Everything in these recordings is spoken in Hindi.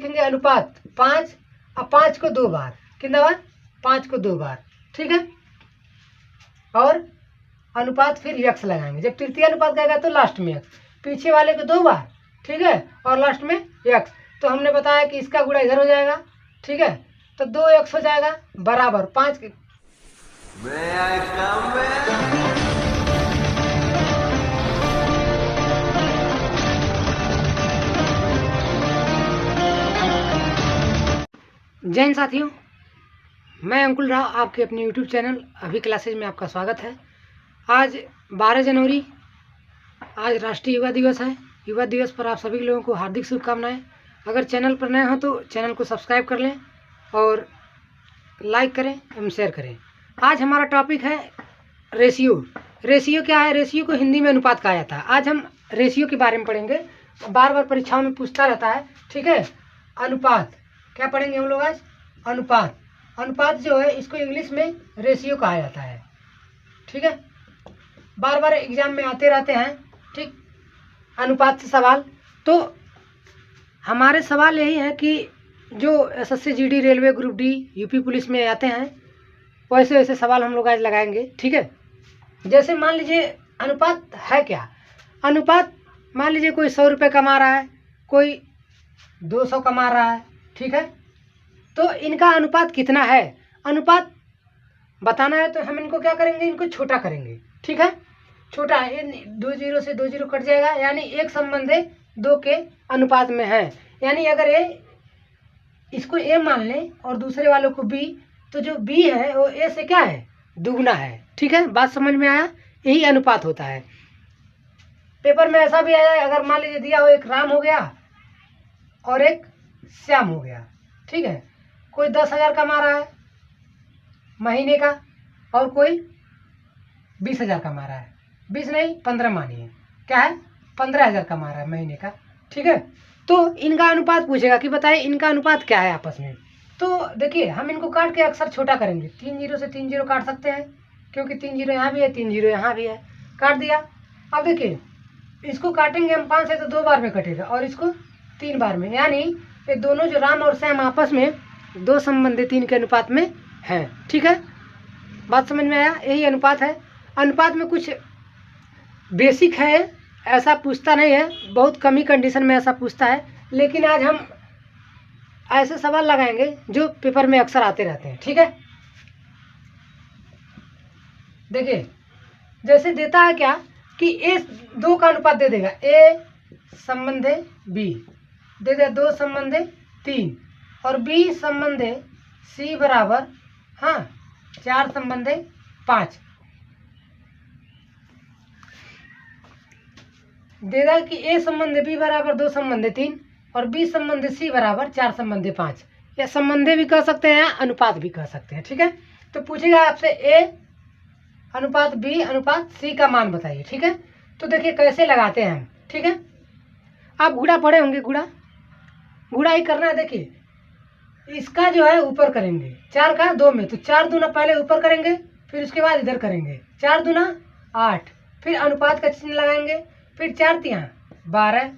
लिखेंगे अनुपात 5, अब 5 को 2 बार, कितना बार? 5 को 2 बार, ठीक है। और अनुपात फिर यक्स लगाएंगे, जब तृतीय अनुपात आएगा तो लास्ट में यक्स, पीछे वाले को 2 बार, ठीक है, और लास्ट में यक्स। तो हमने बताया कि इसका गुणा इधर हो जाएगा, ठीक है, तो 2 यक्स हो जाएगा बराबर 5 के। जय हिंद साथियों, मैं अंकुल राव, आपके अपने YouTube चैनल अभी क्लासेज में आपका स्वागत है। आज 12 जनवरी, आज राष्ट्रीय युवा दिवस है। युवा दिवस पर आप सभी लोगों को हार्दिक शुभकामनाएं। अगर चैनल पर नए हो तो चैनल को सब्सक्राइब कर लें और लाइक करें एवं शेयर करें। आज हमारा टॉपिक है रेशियो। रेशियो क्या है? रेशियो को हिंदी में अनुपात कहा जाता है। आज हम रेशियो के बारे में पढ़ेंगे, बार बार परीक्षाओं में पूछता रहता है, ठीक है। अनुपात क्या पढ़ेंगे हम लोग आज? अनुपात। अनुपात जो है इसको इंग्लिश में रेशियो कहा जाता है, ठीक है। बार बार एग्जाम में आते रहते हैं, ठीक, अनुपात से सवाल। तो हमारे सवाल यही है कि जो SSC GD, railway, group D, UP police में आते हैं, वैसे वैसे सवाल हम लोग आज लगाएंगे, ठीक है। जैसे मान लीजिए अनुपात है क्या? अनुपात, मान लीजिए कोई 100 रुपये कमा रहा है, कोई 200 कमा रहा है, ठीक है। तो इनका अनुपात कितना है? अनुपात बताना है तो हम इनको क्या करेंगे? इनको छोटा करेंगे, ठीक है। छोटा है, 2 जीरो से 2 जीरो कट जाएगा, यानी एक संबंध 2 के अनुपात में है। यानी अगर ए, इसको ए मान लें और दूसरे वालों को बी, तो जो बी है वो ए से क्या है? दुगना है, ठीक है। बात समझ में आया? यही अनुपात होता है। पेपर में ऐसा भी आया है, अगर मान लीजिए दिया हो एक राम हो गया और एक श्याम हो गया, ठीक है। कोई 10,000 कमा रहा है महीने का और कोई 20,000 कमा रहा है, 20 नहीं 15 मानिए, क्या है? 15,000 कमा रहा है महीने का, ठीक है। तो इनका अनुपात पूछेगा कि बताइए इनका अनुपात क्या है आपस में। तो देखिए हम इनको काट के अक्सर छोटा करेंगे। 3 जीरो से 3 जीरो काट सकते हैं, क्योंकि 3 जीरो यहाँ भी है, 3 जीरो यहाँ भी है, काट दिया। अब देखिए इसको काटेंगे हम 5 से तो 2 बार में कटेगा और इसको 3 बार में, यानी ये दोनों जो राम और श्याम आपस में 2 संबंधी 3 के अनुपात में है, ठीक है। बात समझ में आया? यही अनुपात है। अनुपात में कुछ बेसिक है, ऐसा पूछता नहीं है, बहुत कम ही कंडीशन में ऐसा पूछता है, लेकिन आज हम ऐसे सवाल लगाएंगे जो पेपर में अक्सर आते रहते हैं, ठीक है। देखिए जैसे देता है क्या कि ए 2 का अनुपात दे देगा, ए संबंधे बी दे दे 2 संबंधे 3 और बी संबंधे सी बराबर 4 संबंधे 5 देगा कि ए संबंधे बी बराबर 2 संबंधे 3 और बी संबंधे सी बराबर 4 संबंधे 5। या संबंधे भी कह सकते हैं, अनुपात भी कह सकते हैं, ठीक है। तो पूछेगा आपसे ए अनुपात बी अनुपात सी का मान बताइए, ठीक है। तो देखिए कैसे लगाते हैं हम, ठीक है। आप गुणा पढ़े होंगे, गुणा ही करना है। देखिए इसका जो है ऊपर करेंगे 4 का 2 में, तो 4 दूना पहले ऊपर करेंगे, फिर उसके बाद इधर करेंगे, 4 दूना 8, फिर अनुपात का चिन्ह लगाएंगे, फिर 4 तियां 12,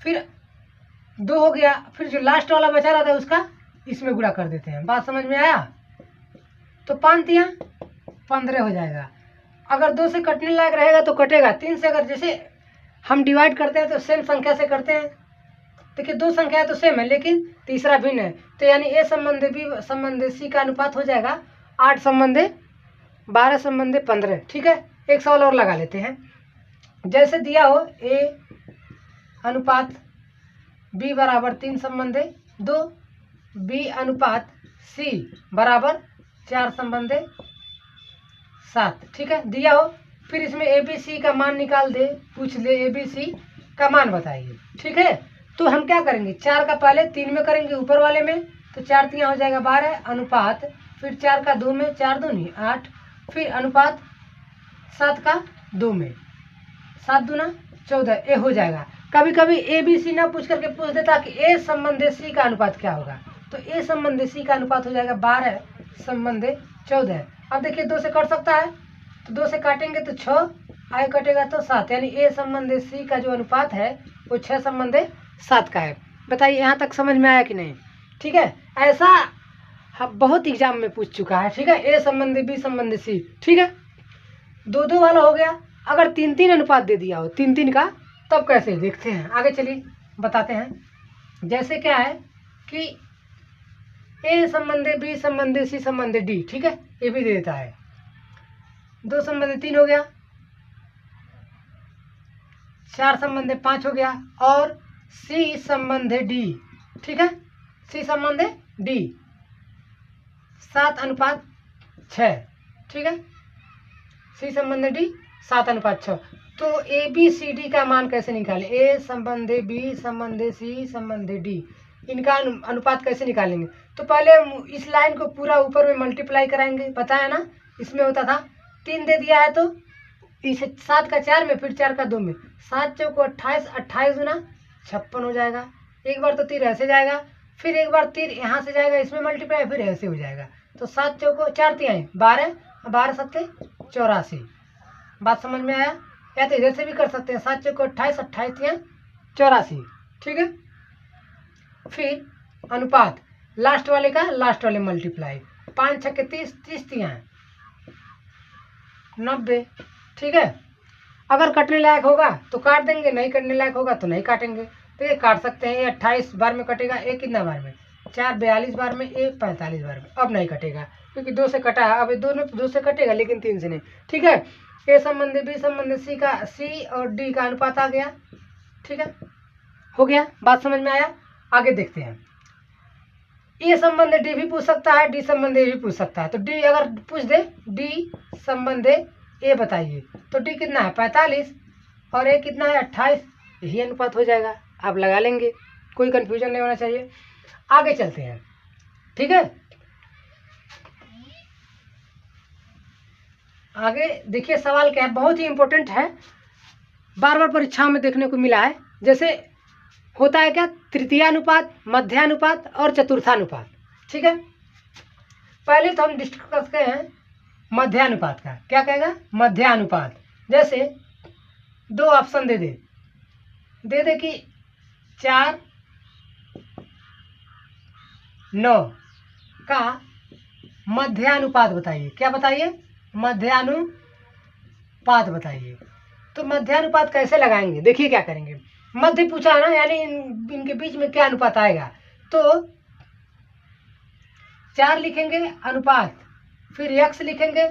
फिर 2 हो गया, फिर जो लास्ट वाला बचा रहा था उसका इसमें गुणा कर देते हैं। बात समझ में आया? तो 5 तियां 15 हो जाएगा। अगर 2 से कटने लायक रहेगा तो कटेगा, 3 से अगर जैसे हम डिवाइड करते हैं तो सेम संख्या से करते हैं। देखिए 2 संख्या तो सेम है लेकिन तीसरा भिन्न है, तो यानी ए संबंधे बी संबंधे सी का अनुपात हो जाएगा 8 संबंधे 12 संबंधे 15, ठीक है। एक सवाल और लगा लेते हैं। जैसे दिया हो ए अनुपात बी बराबर 3 संबंधे 2, बी अनुपात सी बराबर 4 संबंधे 7, ठीक है, दिया हो। फिर इसमें ए बी सी का मान निकाल दे, पूछ ले ए बी सी का मान बताइए, ठीक है। तो हम क्या करेंगे? 4 का पहले 3 में करेंगे ऊपर वाले में, तो 4 तियां हो जाएगा 12 अनुपात, फिर 4 का 2 में, 4 दूनी 8, फिर अनुपात 7 का 2 में, 7 दूना 14, ए हो जाएगा। कभी कभी ए बी सी ना पूछ करके पूछ देता कि ए संबंधे सी का अनुपात क्या होगा, तो ए संबंधे सी का अनुपात हो जाएगा 12 संबंधे 14। अब देखिए 2 से कट सकता है, तो 2 से काटेंगे तो 6, आगे कटेगा तो 7, यानी ए संबंधे सी का जो अनुपात है वो 6 संबंधे 7 का है। बताइए यहाँ तक समझ में आया कि नहीं? ठीक है, ऐसा बहुत एग्जाम में पूछ चुका है। ठीक है, ए संबंधी बी संबंधी सी। ठीक है, 2-2 वाला हो गया। अगर 3-3 अनुपात दे दिया हो 3-3 का, तब कैसे देखते हैं, आगे चलिए बताते हैं। जैसे क्या है कि ए संबंधी बी संबंधी सी संबंधी डी। ठीक है, ये भी दे देता है। 2 संबंधी 3 हो गया, 4 संबंधी 5 हो गया, और सी संबंधी डी। ठीक है, सी संबंधी डी 7:6। ठीक है, सी संबंधी डी 7:6। तो ए बी सी डी का मान कैसे निकालें? ए संबंधी बी संबंधी सी संबंधी डी, इनका अनुपात कैसे निकालेंगे? तो पहले इस लाइन को पूरा ऊपर में मल्टीप्लाई कराएंगे। पता है ना, इसमें होता था 3 दे दिया है तो इसे 7 का 4 में, फिर 4 का 2 में, 7 चौक 28, 28 गुना 56 हो जाएगा। एक बार तो तीर ऐसे जाएगा, फिर एक बार तीर यहाँ से जाएगा, इसमें मल्टीप्लाई, फिर ऐसे हो जाएगा। तो 7 चौको 4 तिहाई 12, 12 सत्ते 84। बात समझ में आया? या तो इधर से भी कर सकते हैं, 7 चौको 28, 28 तिहाई 84। ठीक है, फिर अनुपात लास्ट वाले का लास्ट वाले मल्टीप्लाई, 5 छक्के 30, 30 तिहाई 90। ठीक है, अगर कटने लायक होगा तो काट देंगे, नहीं कटने लायक होगा तो नहीं काटेंगे। तो ये काट सकते हैं। ये 28 बार में कटेगा, एक कितना बार में? 4 42 बार में, एक 45 बार में। अब नहीं कटेगा क्योंकि 2 से कटा है। अब दोनों 2 से कटेगा लेकिन 3 से नहीं। ठीक है, ए संबंधी बी संबंधी सी का, सी और डी का अनुपात आ गया। ठीक है, हो गया। बात समझ में आया? आगे देखते हैं। ए संबंधी डी भी पूछ सकता है, डी संबंधी भी पूछ सकता है। तो डी अगर पूछ दे, डी संबंधी ए बताइए, तो डी कितना है? 45, और ए कितना है? 28। यही अनुपात हो जाएगा। आप लगा लेंगे, कोई कंफ्यूजन नहीं होना चाहिए। आगे चलते हैं। ठीक है, आगे देखिए सवाल क्या है, बहुत ही इंपॉर्टेंट है, बार बार परीक्षाओं में देखने को मिला है। जैसे होता है क्या? तृतीयानुपात, मध्यानुपात और चतुर्थानुपात। ठीक है, पहले तो हम डिस्कस करते हैं मध्यानुपात का। क्या कहेगा? मध्यानुपात। जैसे 2 ऑप्शन दे दे कि 4 9 का मध्यानुपात बताइए। क्या बताइए? मध्यानुपात बताइए। तो मध्यानुपात कैसे लगाएंगे? देखिए क्या करेंगे। मध्य पूछा है ना, यानी इनके बीच में क्या अनुपात आएगा। तो 4 लिखेंगे अनुपात, फिर x लिखेंगे,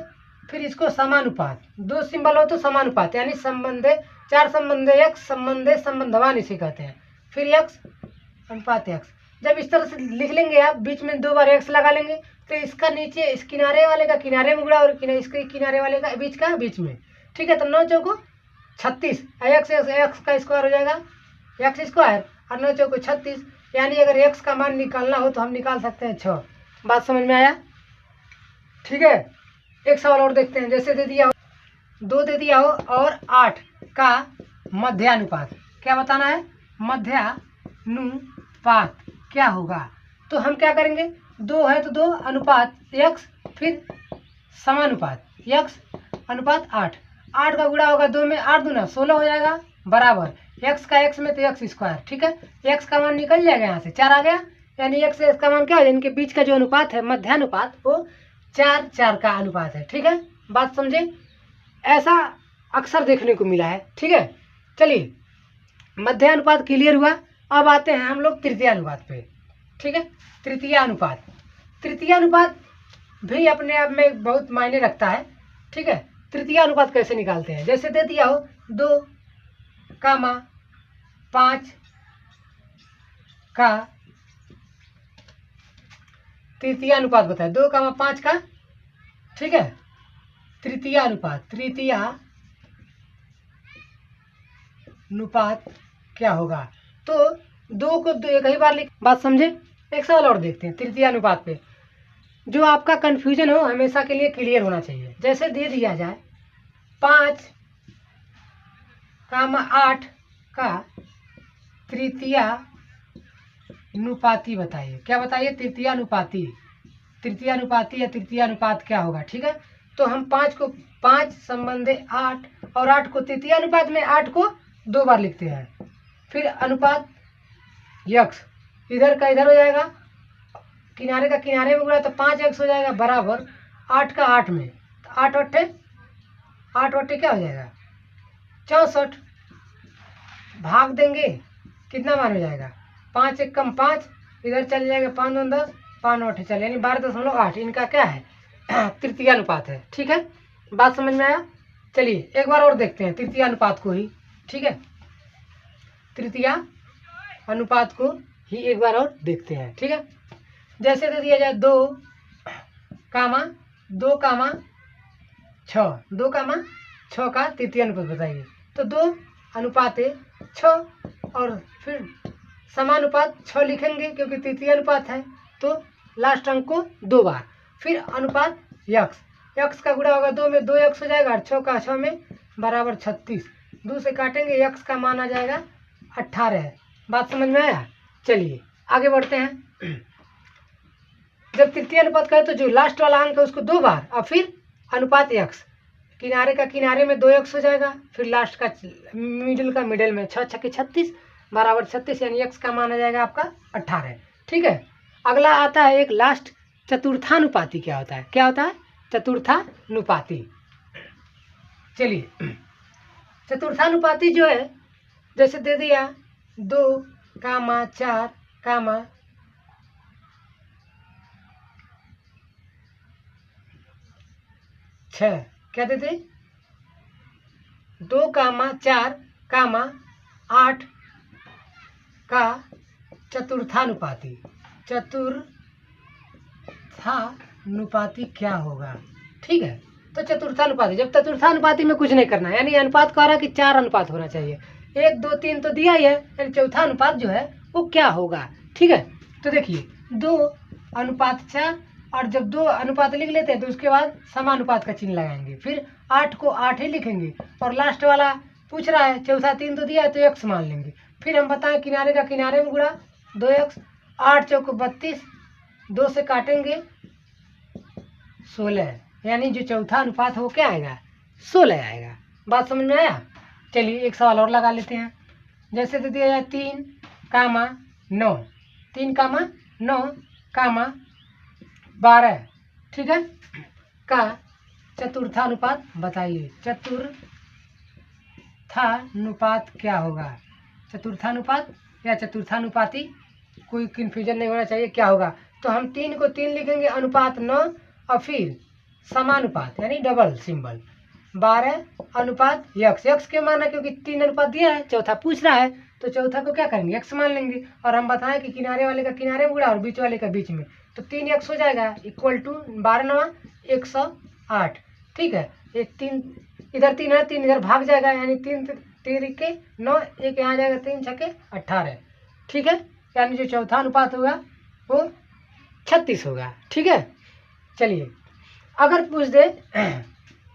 फिर इसको समानुपात। 2 सिंबल हो तो समानुपात, यानी संबंधे 4 संबंधे x संबंधे संबंधवान इसे कहते हैं। फिर x अनुपात x। जब इस तरह से लिख लेंगे आप, बीच में 2 बार x लगा लेंगे, तो इसका नीचे इस किनारे वाले का किनारे में गुणा, और इसके किनारे वाले का बीच में। ठीक है, तो 9 चौको 36, x का स्क्वायर हो जाएगा x स्क्वायर, और 9 चौको 36। यानी अगर x का मान निकालना हो तो हम निकाल सकते हैं 6। बात समझ में आया? ठीक है, एक सवाल और देखते हैं। जैसे दे दिया हो 2 दे दिया हो और 8 का मध्यानुपात। क्या बताना है? मध्यानुपात क्या होगा? तो हम क्या करेंगे, 2 है तो 2 अनुपात x, फिर समानुपात x अनुपात 8। 8 का गुणा होगा 2 में, 8 दूना 16 हो जाएगा, बराबर x का x में तो x स्क्वायर। ठीक है, x का मान निकल जाएगा, यहाँ से 4 आ गया, यानी x से x का मान क्या हो जाएगा? इनके बीच का जो अनुपात है मध्यानुपात, वो 4 का अनुपात है। ठीक है, बात समझे? ऐसा अक्सर देखने को मिला है। ठीक है, चलिए मध्यानुपात क्लियर हुआ। अब आते हैं हम लोग तृतीय अनुपात पे। ठीक है, तृतीय अनुपात भी अपने आप में बहुत मायने रखता है। ठीक है, तृतीय अनुपात कैसे निकालते हैं? जैसे दे दिया हो 2, 5 का तृतीय अनुपात बताए, 2, 5 का। ठीक है, तृतीय अनुपात क्या होगा? तो 2 को एक ही बार लिख। बात समझे? एक सवाल और देखते हैं तृतीय अनुपात पे, जो आपका कंफ्यूजन हो हमेशा के लिए क्लियर होना चाहिए। जैसे दे दिया जाए 5, 8 का तृतीय अनुपाती बताइए। क्या बताइए? तृतीय अनुपाती या तृतीय अनुपात क्या होगा? ठीक है, तो हम 5 को 5 संबंधे 8 और 8 को तृतीय अनुपात में 8 को 2 बार लिखते हैं। फिर अनुपात x, इधर का इधर हो जाएगा, किनारे का किनारे में गुणा तो 5x हो जाएगा बराबर 8 का 8 में, तो 8 अट्ठे क्या हो जाएगा 64, भाग देंगे कितना मान हो जाएगा 5 एक कम 5, इधर चल जाएगा 5 2 10, 5 9 चल यानी 12.8। इनका क्या है तृतीय अनुपात है। ठीक है, बात समझ में आया। चलिए एक बार और देखते हैं तृतीय अनुपात को ही। ठीक है, तृतीय अनुपात को ही एक बार और देखते हैं। ठीक है, जैसे दे दिया जाए 2 कामा 2 कामा 6, 2 कामा 6 का तृतीय अनुपात बताइए। तो 2 अनुपात 6 और फिर समानुपात 6 लिखेंगे क्योंकि तृतीय अनुपात है, तो लास्ट अंक को 2 बार, फिर अनुपात यक्स का गुणा होगा 2 में, 2x हो जाएगा और 6 का 6 में बराबर 36, 2 से काटेंगे यक्स का मान आ जाएगा 18। बात समझ में आया। चलिए आगे बढ़ते हैं। जब तृतीय अनुपात कहे तो जो लास्ट वाला अंक है उसको 2 बार और फिर अनुपात यक्स, किनारे का किनारे में 2x हो जाएगा, फिर लास्ट का मिडिल में 6 छक्के 36 बराबर 36 यानी x का मान आ जाएगा आपका 18। ठीक है, अगला आता है एक लास्ट चतुर्थानुपाती। क्या होता है, क्या होता है चतुर्थानुपाती। चलिए चतुर्थानुपाती जो है जैसे दे दिया 2 कामा 4 कामा 6, क्या देते 2 कामा 4 कामा 8 का चतुर्थानुपाती। चतुर्थानुपाती क्या होगा। ठीक है, तो चतुर्थानुपाती, जब चतुर्थानुपाती में कुछ नहीं करना है, यानी अनुपात कह रहा है कि 4 अनुपात होना चाहिए, 1 2 3 तो दिया ही है, यानी चौथा अनुपात जो है वो क्या होगा। ठीक है, तो देखिए 2 अनुपात 4, और जब 2 अनुपात लिख लेते हैं तो उसके बाद समानुपात का चिन्ह लगाएंगे, फिर 8 को 8 ही लिखेंगे, और लास्ट वाला पूछ रहा है चौथा 3 तो दिया है तो x मान लेंगे, फिर हम बताएं किनारे का किनारे में गुणा 2x, 8 चौको 32, 2 से काटेंगे 16, यानी जो चौथा अनुपात हो क्या आएगा 16 आएगा। बात समझ में आया। चलिए एक सवाल और लगा लेते हैं। जैसे दे दिया जाए 3 कामा 9, 3 कामा 9 कामा 12, ठीक है, का चतुर्थानुपात बताइए। चतुर्थानुपात क्या होगा, चतुर्थानुपात या चतुर्थानुपाती, कोई कन्फ्यूजन नहीं होना चाहिए क्या होगा। तो हम 3 को 3 लिखेंगे, अनुपात 9 और फिर समानुपात यानी डबल सिंबल 12 अनुपात यक्स के माना क्योंकि 3 अनुपात दिया है, चौथा पूछ रहा है तो चौथा को क्या करेंगे यक्स मान लेंगे, और हम बताएं कि किनारे वाले का किनारे में गुणा और बीच वाले का बीच में, तो 3x हो जाएगा इक्वल टू 12 9 108। ठीक है, ये 3 इधर 3 है, 3 इधर भाग जाएगा, यानी 3 3 के 9, 1 यहाँ जाएगा, 3 छक्के 18। ठीक है, यानी जो चौथा अनुपात होगा वो 36 होगा। ठीक है, चलिए अगर पूछ दे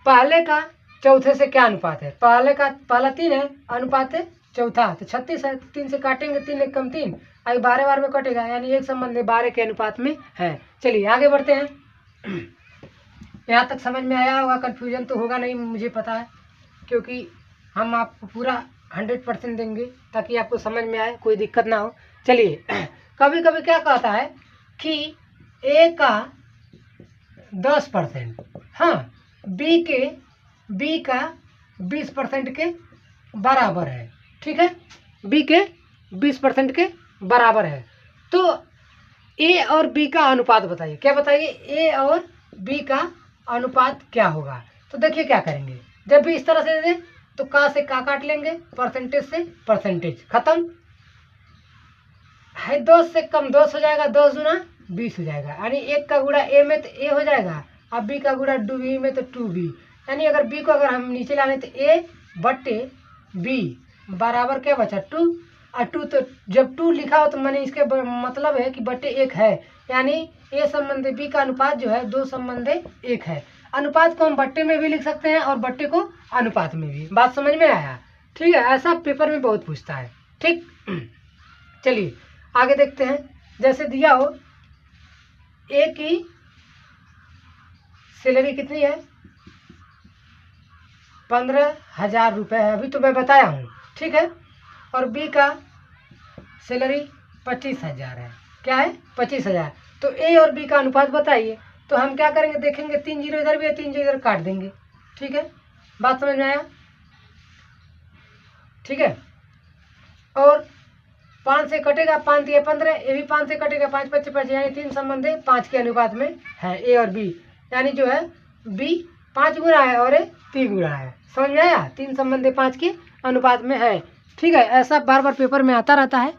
पहले का चौथे से क्या अनुपात है, पहला 3 है, अनुपात है चौथा तो 36 है, 3 से काटेंगे, 3 एक कम 3 आई 12 बार में कटेगा, यानी एक संबंध 12 के अनुपात में है। चलिए आगे बढ़ते हैं। यहाँ तक समझ में आया होगा, कन्फ्यूजन तो होगा नहीं मुझे पता है, क्योंकि हम आपको पूरा 100% देंगे ताकि आपको समझ में आए, कोई दिक्कत ना हो। चलिए कभी कभी क्या कहता है कि ए का 10%, हाँ बी का 20% के बराबर है। ठीक है, बी के 20% के बराबर है, तो ए और बी का अनुपात बताइए। क्या बताइए, ए और बी का अनुपात क्या होगा। तो देखिए क्या करेंगे, जब भी इस तरह से दे तो का से का काट लेंगे, परसेंटेज से परसेंटेज खत्म है, 10 से कम 10 हो जाएगा, 10 गुना 20 हो जाएगा, यानी 1 का गुणा ए में तो ए हो जाएगा, और बी का गुणा बी में तो 2b, यानी अगर बी को अगर हम नीचे लाने तो ए बट्टे बी बराबर क्या बचा 2, और 2 तो जब 2 लिखा हो तो मैंने इसके मतलब है कि बट्टे 1 है, यानी ए संबंधी बी का अनुपात जो है 2 संबंधी 1 है। अनुपात को हम बट्टे में भी लिख सकते हैं और बट्टे को अनुपात में भी। बात समझ में आया। ठीक है, ऐसा पेपर में बहुत पूछता है। ठीक, चलिए आगे देखते हैं। जैसे दिया हो ए की सैलरी कितनी है 15,000 रुपये है, अभी तो मैं बताया हूँ। ठीक है, और बी का सैलरी 25,000 है। क्या है? 25,000। तो ए और बी का अनुपात बताइए। तो हम क्या करेंगे, देखेंगे 3 जीरो इधर भी है, 3 जीरो इधर काट देंगे। ठीक है, बात समझ में आया? ठीक है, और 5 से कटेगा, 5 दिए 15, ये भी 5 से कटेगा, 5 25 25, यानी 3 संबंध 5 के अनुपात में है ए और बी। यानी जो है बी 5 गुना है और ए 3 गुना है। समझ में आया? 3 संबंध 5 के अनुपात में है। ठीक है, ऐसा बार बार पेपर में आता रहता है।